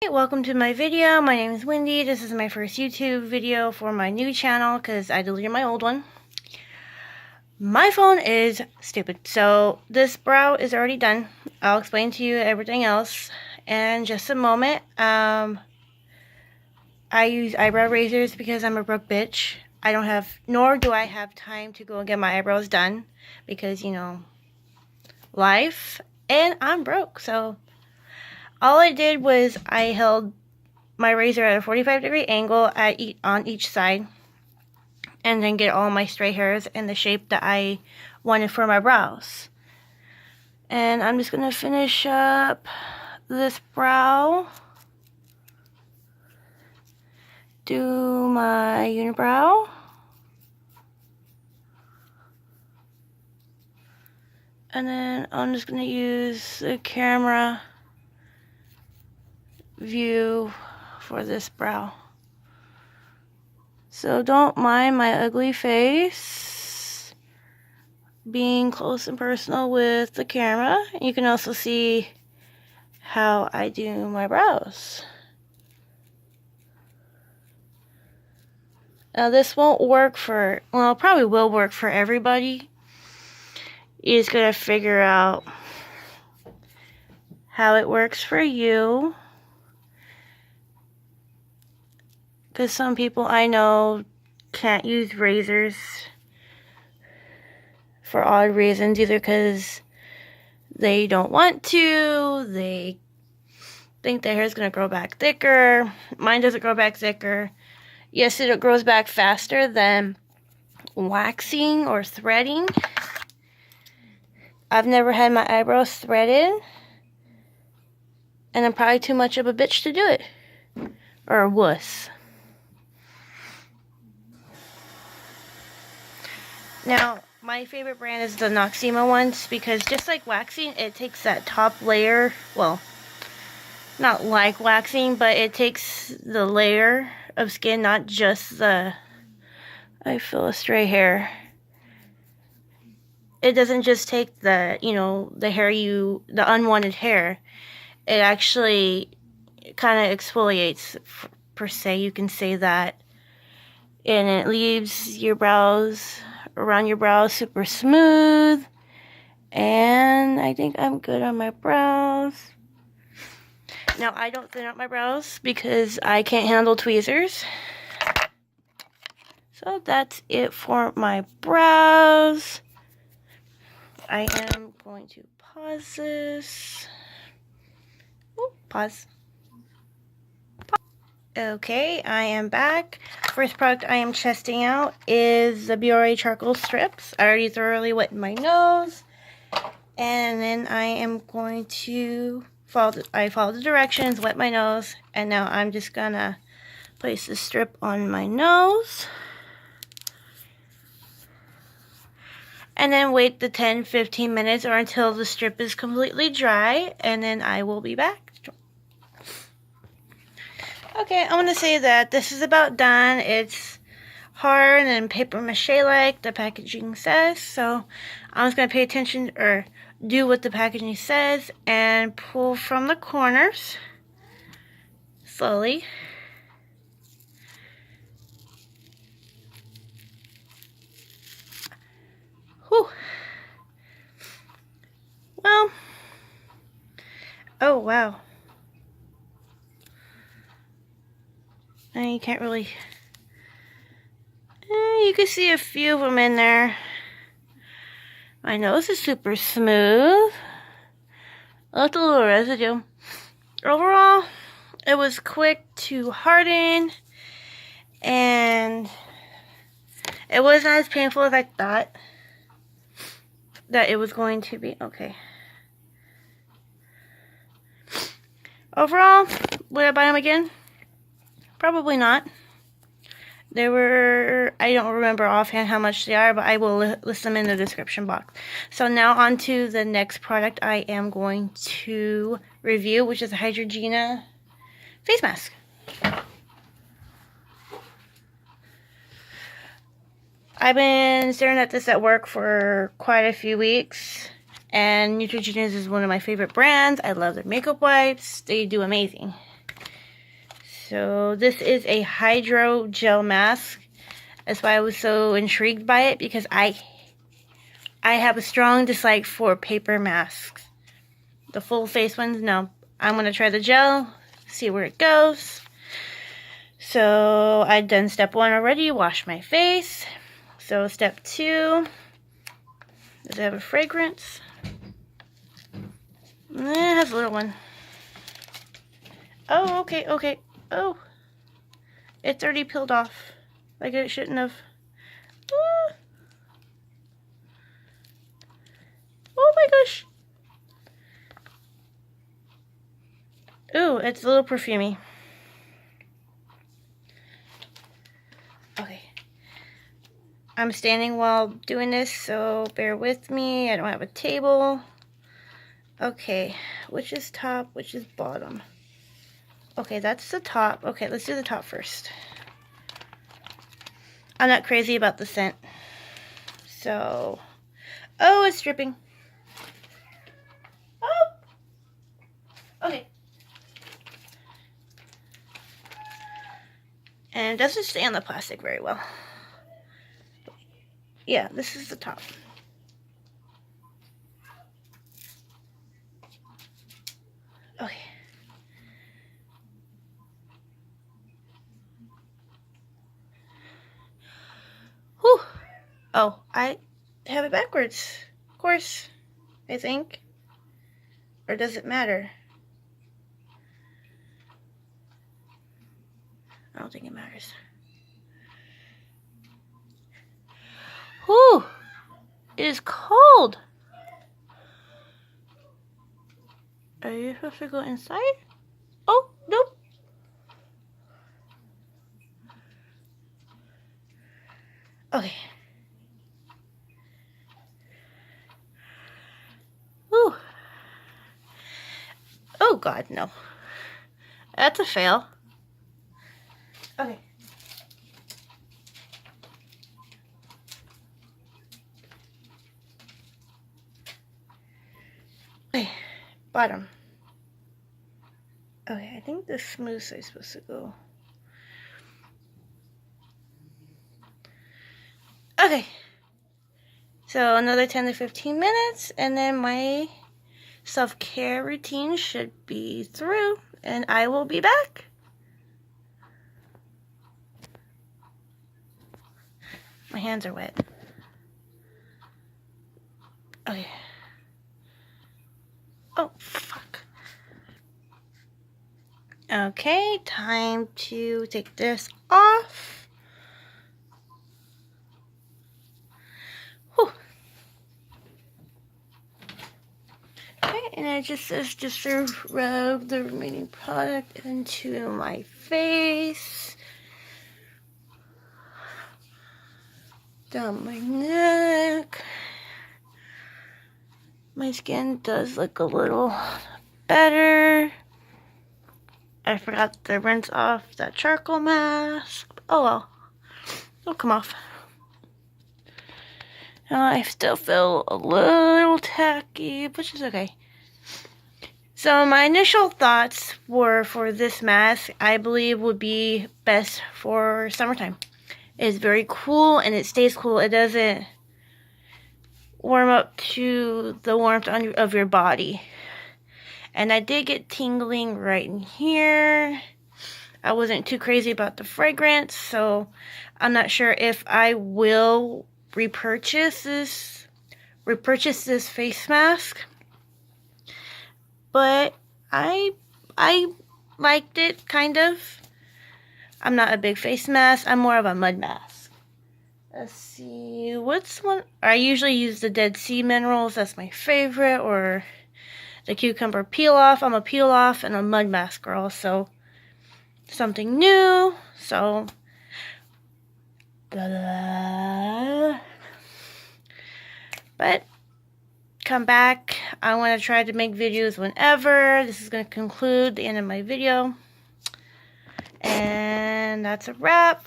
Hey, welcome to my video. My name is Wendy. This is my first YouTube video for my new channel because I deleted my old one. My phone is stupid, so this brow is already done. I'll explain to you everything else in just a moment. I use eyebrow razors because I'm a broke bitch. Nor do I have time to go and get my eyebrows done because, you know, life, and I'm broke, so all I did was I held my razor at a 45-degree angle on each side and then get all my stray hairs in the shape that I wanted for my brows. And I'm just going to finish up this brow. Do my unibrow. And then I'm just going to use the camera view for this brow. So don't mind my ugly face being close and personal with the camera. You can also see how I do my brows. Now this won't work for, well, it probably will work for everybody. You just gotta figure out how it works for you. Because some people I know can't use razors for odd reasons. Either because they don't want to, they think their hair is going to grow back thicker. Mine doesn't grow back thicker. Yes, it grows back faster than waxing or threading. I've never had my eyebrows threaded. And I'm probably too much of a bitch to do it. Or a wuss. Now, my favorite brand is the Noxzema ones because just like waxing, it takes that top layer, well, not like waxing, but it takes the layer of skin, not just the, I feel a stray hair. It doesn't just take the, you know, the unwanted hair. It actually kind of exfoliates, per se, you can say that. And it leaves your brows, around your brows, super smooth. And I think I'm good on my brows. Now, I don't thin out my brows because I can't handle tweezers. So that's it for my brows. I am going to pause this. Ooh, pause. Okay, I am back. First product I am testing out is the Biore Charcoal strips. I already thoroughly wet my nose. And then I am going to follow the directions, wet my nose, and now I'm just gonna place the strip on my nose. And then wait the 10-15 minutes or until the strip is completely dry, and then I will be back. Okay, I want to say that this is about done. It's hard and paper mache like the packaging says, so I'm just going to pay attention or do what the packaging says and pull from the corners slowly. Whew. Well, oh wow. And you can't really, you can see a few of them in there. My nose is super smooth. Left a little residue. Overall, it was quick to harden, and it wasn't as painful as I thought that it was going to be. Okay. Overall, would I buy them again? Probably not. They were, I don't remember offhand how much they are, but I will list them in the description box. So now on to the next product I am going to review, which is a Neutrogena face mask. I've been staring at this at work for quite a few weeks, and Neutrogena is one of my favorite brands. I love their makeup wipes. They do amazing. So this is a hydro gel mask. That's why I was so intrigued by it, because I have a strong dislike for paper masks. The full face ones, no. I'm going to try the gel, see where it goes. So I've done step 1 already, wash my face. So step 2, does it have a fragrance? It has a little one. Oh, okay. Oh, it's already peeled off. Like it shouldn't have. Oh my gosh. Ooh, it's a little perfumey. Okay. I'm standing while doing this, so bear with me. I don't have a table. Okay, which is top, which is bottom? Okay, that's the top. Okay, let's do the top first. I'm not crazy about the scent. So, oh, it's dripping. Oh! Okay. And it doesn't stay on the plastic very well. Yeah, this is the top. Okay. Whew. Oh, I have it backwards. Of course, I think. Or does it matter? I don't think it matters. Whew. It is cold. Are you supposed to go inside? Oh, nope. Okay. Whew. Oh God, no. That's a fail. Okay. Okay, bottom. Okay, I think the smooth side is supposed to go. Okay. So another 10 to 15 minutes, and then my self-care routine should be through, and I will be back. My hands are wet. Okay. Oh, fuck. Okay, time to take this off. Whew. Okay, and it just says just to rub the remaining product into my face. Down my neck. My skin does look a little better. I forgot to rinse off that charcoal mask. Oh well, it'll come off. I still feel a little tacky, which is okay. So my initial thoughts were for this mask, I believe would be best for summertime. It's very cool and it stays cool. It doesn't warm up to the warmth of your body. And I did get tingling right in here. I wasn't too crazy about the fragrance, so I'm not sure if I will repurchase this face mask. But I liked it, kind of. I'm not a big face mask. I'm more of a mud mask. Let's see. What's one? I usually use the Dead Sea Minerals. That's my favorite. Or the Cucumber Peel Off. I'm a peel off and a mud mask girl. So something new. So. But come back. I want to try to make videos whenever. This is going to conclude the end of my video. And that's a wrap.